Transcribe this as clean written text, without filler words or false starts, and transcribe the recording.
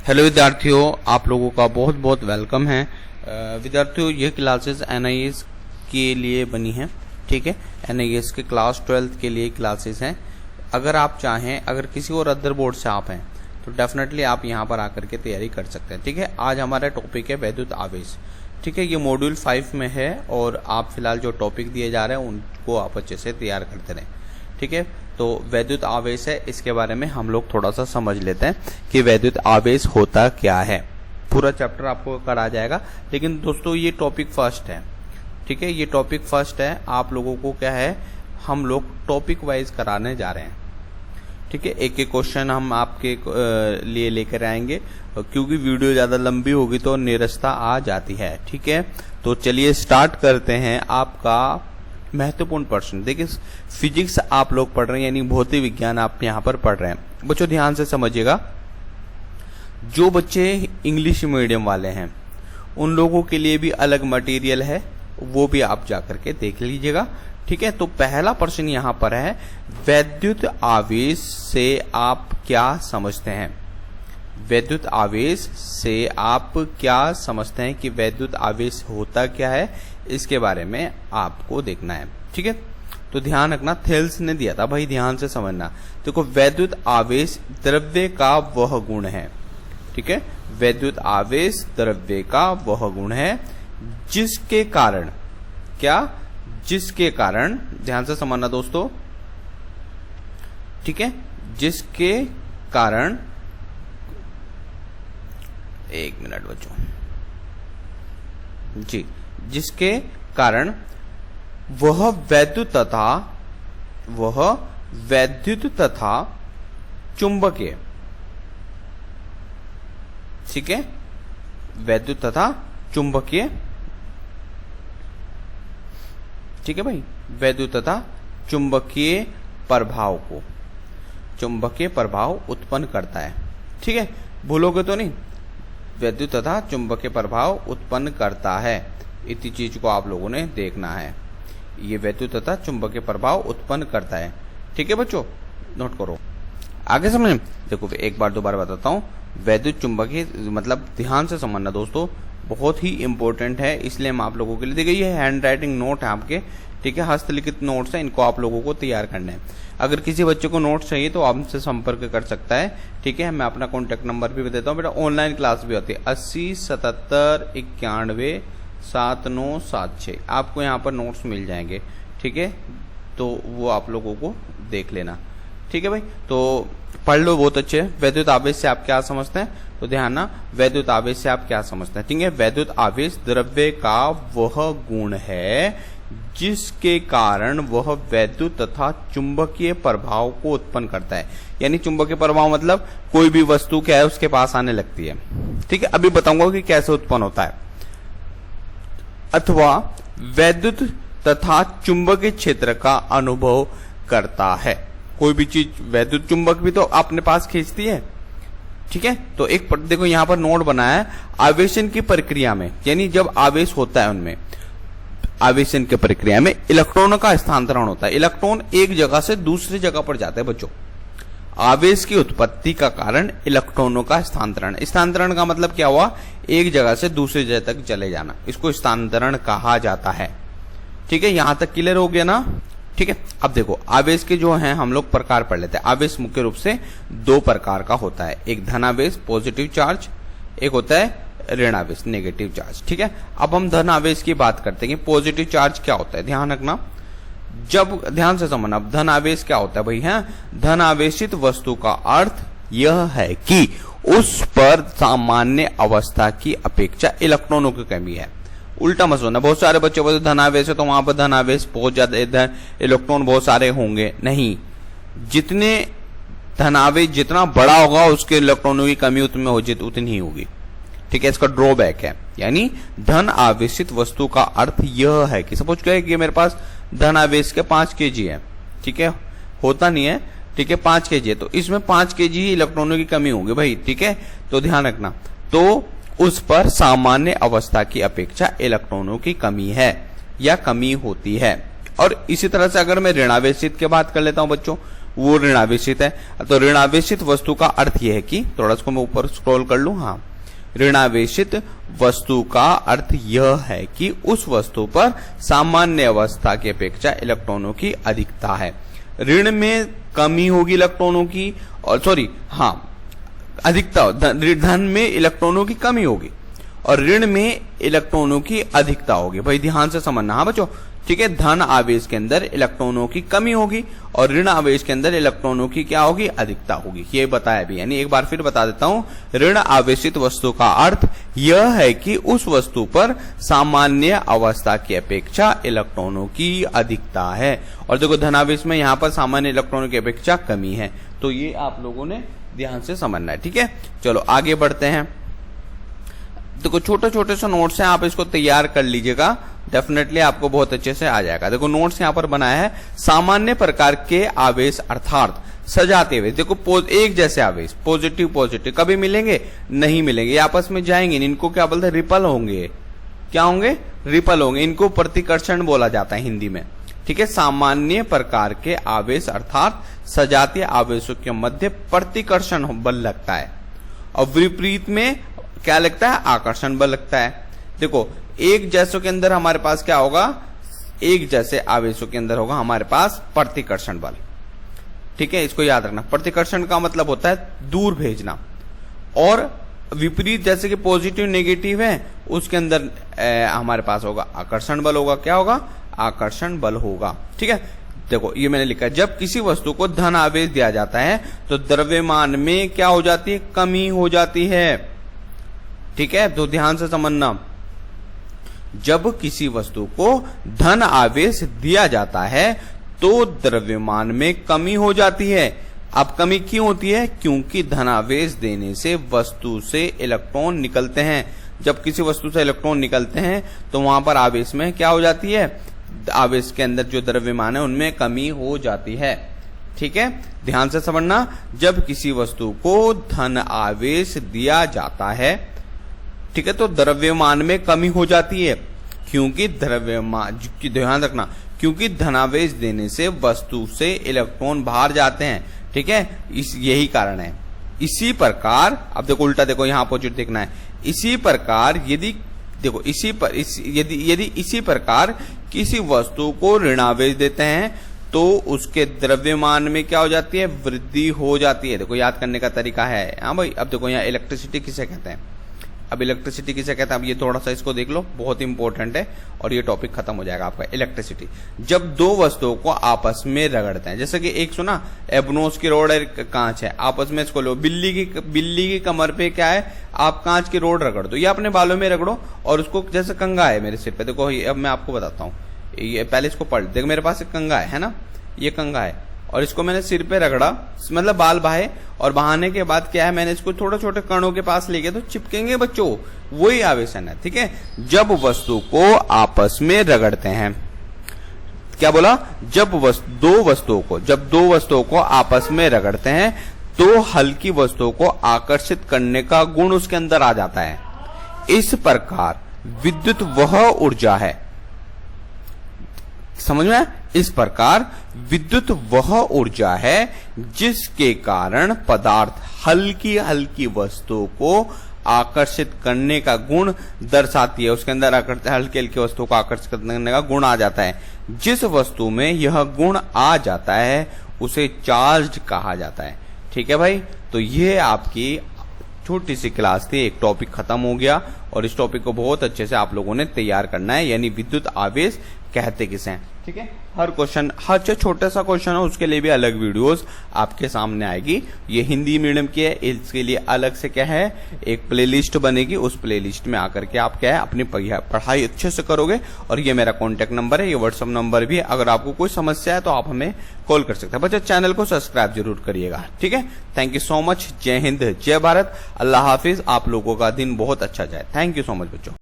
Hello विद्यार्थियों, आप लोगों का बहुत बहुत वेलकम है। विद्यार्थियों, ये क्लासेस एनआईएस के लिए बनी हैं। ठीक है, एनआईएस के क्लास 12 के लिए क्लासेस हैं। अगर आप चाहें, अगर किसी और अदर बोर्ड से आप हैं तो डेफिनेटली आप यहाँ पर आकर के तैयारी कर सकते हैं। ठीक है, आज हमारा टॉपिक है वैद्युत आवेश। ठीक है, ये मॉड्यूल 5 में है और आप फिलहाल जो टॉपिक दिए जा रहे हैं उनको आप अच्छे से तैयार करते रहें। ठीक है, तो वैद्युत आवेश है, इसके बारे में हम लोग थोड़ा सा समझ लेते हैं कि वैद्युत आवेश होता क्या है। पूरा चैप्टर आपको करा जाएगा, लेकिन दोस्तों ये टॉपिक फर्स्ट है। ठीक है, ये टॉपिक फर्स्ट है। आप लोगों को क्या है, हम लोग टॉपिक वाइज कराने जा रहे हैं। ठीक है, एक एक क्वेश्चन हम आपके लिए लेकर आएंगे, क्योंकि वीडियो ज्यादा लंबी होगी तो निरस्ता आ जाती है। ठीक है, तो चलिए स्टार्ट करते हैं। आपका महत्वपूर्ण प्रश्न देखिए, फिजिक्स आप लोग पढ़ रहे हैं, यानी भौतिक विज्ञान आप यहाँ पर पढ़ रहे हैं। बच्चों ध्यान से समझिएगा, जो बच्चे इंग्लिश मीडियम वाले हैं उन लोगों के लिए भी अलग मटेरियल है, वो भी आप जाकर के देख लीजिएगा। ठीक है, तो पहला प्रश्न यहाँ पर है, वैद्युत आवेश से आप क्या समझते हैं? वैद्युत आवेश से आप क्या समझते हैं कि वैद्युत आवेश होता क्या है, इसके बारे में आपको देखना है। ठीक है, तो ध्यान रखना, थेल्स ने दिया था भाई, ध्यान से समझना। देखो, वैद्युत आवेश द्रव्य का वह गुण है। ठीक है, वैद्युत आवेश द्रव्य का वह गुण है जिसके कारण क्या, जिसके कारण, ध्यान से समझना दोस्तों। ठीक है, जिसके कारण, एक मिनट बच्चों जी, जिसके कारण वह वैद्युत तथा चुंबकीय, ठीक है, वैद्युत तथा चुंबकीय, ठीक है भाई, वैद्युत तथा चुंबकीय प्रभाव उत्पन्न करता है। ठीक है, भूलोगे तो नहीं, वैद्युत तथा चुंबकीय प्रभाव उत्पन्न करता है, इतनी चीज को आप लोगों ने देखना है। ये वैद्युत तथा चुंबकीय प्रभाव उत्पन्न करता है। ठीक है बच्चों, नोट करो, आगे समझ। देखो एक बार दोबारा बताता हूँ, वैद्युत चुंबकीय मतलब ध्यान से समझना दोस्तों, बहुत ही इंपॉर्टेंट है, इसलिए हम आप लोगों के लिए, देखिए ये हैंड राइटिंग नोट है आपके। ठीक है, हस्तलिखित नोट्स हैं, इनको आप लोगों को तैयार करना है। अगर किसी बच्चे को नोट्स चाहिए तो आपसे संपर्क कर सकता है। ठीक है, मैं अपना कॉन्टैक्ट नंबर भी देता हूँ। बेटा ऑनलाइन क्लास भी होती है, 80 77 91 7976, आपको यहाँ पर नोट्स मिल जाएंगे। ठीक है, तो वो आप लोगों को देख लेना। ठीक है भाई, तो पढ़ लो, बहुत अच्छे। वैद्युत आवेश से आप क्या समझते हैं, तो ध्यान ना, वैद्युत आवेश से आप क्या समझते हैं? ठीक है, वैद्युत आवेश द्रव्य का वह गुण है जिसके कारण वह वैद्युत तथा चुंबकीय प्रभाव को उत्पन्न करता है। यानी चुंबकीय प्रभाव मतलब कोई भी वस्तु क्या है उसके पास आने लगती है। ठीक है, अभी बताऊंगा कि कैसे उत्पन्न होता है। अथवा वैद्युत तथा चुंबकीय क्षेत्र का अनुभव करता है। कोई भी चीज वैद्युत चुंबक भी तो अपने पास खींचती है। ठीक है, तो एक देखो यहाँ पर नोट बनाया है, आवेशन की प्रक्रिया में, यानी जब आवेश होता है उनमें, आवेशन की प्रक्रिया में इलेक्ट्रॉनों का स्थानांतरण होता है। इलेक्ट्रॉन एक जगह से दूसरी जगह पर जाते हैं बच्चों। आवेश की उत्पत्ति का कारण इलेक्ट्रॉनों का स्थानांतरण। स्थानांतरण का मतलब क्या हुआ, एक जगह से दूसरी जगह तक चले जाना, इसको स्थानांतरण कहा जाता है। ठीक है, यहां तक क्लियर हो गया ना? ठीक है, अब देखो आवेश के जो हैं हम लोग प्रकार पढ़ लेते हैं। आवेश मुख्य रूप से दो प्रकार का होता है, एक धनावेश पॉजिटिव चार्ज, एक होता है ऋण आवेश नेगेटिव चार्ज। ठीक है, अब हम धन आवेश की बात करते हैं। पॉजिटिव चार्ज क्या होता है, ध्यान रखना, जब ध्यान से समझना, धन आवेश क्या होता है भाई, है धन आवेशित वस्तु का अर्थ यह है कि उस पर सामान्य अवस्था की अपेक्षा इलेक्ट्रॉनों की कमी है। उल्टा मत सोचना, बहुत सारे बच्चे बोलते धन आवेश है तो वहां पर धन आवेश बहुत ज्यादा, इलेक्ट्रॉन बहुत सारे होंगे। नहीं, जितने धन आवेश जितना बड़ा होगा उसके इलेक्ट्रॉनों की कमी उतनी ही होगी। ठीक है, इसका ड्रॉबैक है। यानी धन आवेशित वस्तु का अर्थ यह है कि सपोज क्या है कि मेरे पास धन आवेश के 5 kg है। ठीक है, होता नहीं है। ठीक है, 5 kg है तो इसमें 5 kg ही इलेक्ट्रॉनों की कमी होगी भाई। ठीक है, तो ध्यान रखना, तो उस पर सामान्य अवस्था की अपेक्षा इलेक्ट्रॉनों की कमी है या कमी होती है। और इसी तरह से अगर मैं ऋणावेशित की बात कर लेता हूं बच्चों, वो ऋण आवेशित है। तो ऋण आवेशित वस्तु का अर्थ यह है कि, थोड़ा इसको मैं ऊपर स्क्रॉल कर लूं, हाँ, ऋणावेशित वस्तु का अर्थ यह है कि उस वस्तु पर सामान्य अवस्था की अपेक्षा इलेक्ट्रॉनों की अधिकता है। ऋण में कमी होगी इलेक्ट्रॉनों की, और अधिकता, धन में इलेक्ट्रॉनों की कमी होगी और ऋण में इलेक्ट्रॉनों की अधिकता होगी। भाई ध्यान से समझना, हाँ बच्चों, ठीक है। धन आवेश के अंदर इलेक्ट्रॉनों की कमी होगी और ऋण आवेश के अंदर इलेक्ट्रॉनों की क्या होगी, अधिकता होगी। ये बताया भी, यानी एक बार फिर बता देता हूं, ऋण आवेशित वस्तु का अर्थ यह है कि उस वस्तु पर सामान्य अवस्था की अपेक्षा इलेक्ट्रॉनों की अधिकता है। और देखो धनावेश में यहां पर सामान्य इलेक्ट्रॉनों की अपेक्षा कमी है। तो ये आप लोगों ने ध्यान से समझना है, ठीक है। चलो आगे बढ़ते हैं। देखो छोटे छोटे से नोट्स हैं, आप इसको तैयार कर लीजिएगा, डेफिनेटली आपको बहुत अच्छे से आ जाएगा। देखो नोट्स यहां पर बनाया है, सामान्य प्रकार के आवेश अर्थात सजाते हुए, देखो एक जैसे आवेश पॉजिटिव पॉजिटिव कभी मिलेंगे नहीं मिलेंगे, ये आपस में जाएंगे, इनको क्या बोलते हैं, रिपल होंगे। क्या होंगे, रिपल होंगे। इनको प्रतिकर्षण बोला जाता है हिंदी में, ठीक है। सामान्य प्रकार के आवेश अर्थात सजातीय आवेशों के मध्य प्रतिकर्षण बल लगता है और विपरीत में क्या लगता है, आकर्षण बल लगता है। देखो एक जैसों के अंदर हमारे पास क्या होगा, एक जैसे आवेशों के अंदर होगा हमारे पास प्रतिकर्षण बल, ठीक है। इसको याद रखना, प्रतिकर्षण का मतलब होता है दूर भेजना, और विपरीत जैसे कि पॉजिटिव नेगेटिव है उसके अंदर हमारे पास होगा आकर्षण बल होगा। क्या होगा, आकर्षण बल होगा, ठीक है। देखो ये मैंने लिखा है, जब किसी वस्तु को धन आवेश दिया जाता है तो द्रव्यमान में क्या हो जाती है, कमी हो जाती है, ठीक है। तो ध्यान से समझना, जब किसी वस्तु को धन आवेश दिया जाता है तो द्रव्यमान में कमी हो जाती है। अब कमी क्यों होती है, क्योंकि धनावेश देने से वस्तु से इलेक्ट्रॉन निकलते हैं। जब किसी वस्तु से इलेक्ट्रॉन निकलते हैं तो वहां पर आवेश में क्या हो जाती है, आवेश के अंदर जो द्रव्यमान है उनमें कमी हो जाती है, ठीक है। ध्यान से समझना, जब किसी वस्तु को धन आवेश दिया जाता है, ठीक है, तो द्रव्यमान में कमी हो जाती है, क्योंकि द्रव्यमान, ध्यान रखना, क्योंकि धनावेश देने से वस्तु से इलेक्ट्रॉन बाहर जाते हैं, ठीक है। यही कारण है। इसी प्रकार, अब देखो उल्टा देखो, यहां अपोजिट देखना है। इसी प्रकार यदि देखो यदि इसी प्रकार किसी वस्तु को ऋणावेश देते हैं तो उसके द्रव्यमान में क्या हो जाती है, वृद्धि हो जाती है। देखो याद करने का तरीका है, हाँ भाई। अब देखो यहाँ इलेक्ट्रिसिटी किसे कहते हैं, अब इलेक्ट्रिसिटी किसे कहते हैं, अब ये थोड़ा सा इसको देख लो, बहुत इंपॉर्टेंट है और ये टॉपिक खत्म हो जाएगा आपका। इलेक्ट्रिसिटी, जब दो वस्तुओं को आपस में रगड़ते हैं, जैसे कि एक सुना एबनोस की रोड है, कांच है, आपस में इसको लो, बिल्ली की कमर पे क्या है, आप कांच की रोड रगड़ दो, या अपने बालों में रगड़ो, और उसको, जैसे कंघा है मेरे सिर पे, देखो अब मैं आपको बताता हूँ, ये पहले इसको पढ़, देखो मेरे पास एक कंघा है ना, ये कंघा है, और इसको मैंने सिर पे रगड़ा, मतलब बाल बहाए, और बहाने के बाद क्या है, मैंने इसको थोड़े छोटे कणों के पास ले गया तो चिपकेंगे बच्चों, वही आवेशन है, ठीक है। जब वस्तु को आपस में रगड़ते हैं, क्या बोला, जब दो वस्तुओं को आपस में रगड़ते हैं तो हल्की वस्तुओं को आकर्षित करने का गुण उसके अंदर आ जाता है। इस प्रकार विद्युत वह ऊर्जा है, समझ में, इस प्रकार विद्युत वह ऊर्जा है जिसके कारण पदार्थ हल्की हल्की वस्तुओं को आकर्षित करने का गुण दर्शाती है। उसके अंदर हल्की हल्की वस्तुओं को आकर्षित करने का गुण आ जाता है। जिस वस्तु में यह गुण आ जाता है उसे चार्ज कहा जाता है, ठीक है भाई। तो ये आपकी छोटी सी क्लास थी, एक टॉपिक खत्म हो गया, और इस टॉपिक को बहुत अच्छे से आप लोगों ने तैयार करना है, यानी विद्युत आवेश कहते किसे हैं, ठीक है। हर क्वेश्चन, हर जो छोटा सा क्वेश्चन है उसके लिए भी अलग वीडियोस आपके सामने आएगी। ये हिंदी मीडियम की है, इसके लिए अलग से क्या है, एक प्लेलिस्ट बनेगी, उस प्लेलिस्ट में आकर के आप क्या है, अपनी पढ़ाई अच्छे से करोगे। और ये मेरा कॉन्टेक्ट नंबर है, ये व्हाट्सअप नंबर भी है, अगर आपको कोई समस्या है तो आप हमें कॉल कर सकते हैं। बच्चे चैनल को सब्सक्राइब जरूर करिएगा, ठीक है। थैंक यू सो मच, जय हिंद, जय भारत, अल्लाह हाफिज। आप लोगों का दिन बहुत अच्छा जाए। थैंक यू सो मच बच्चों।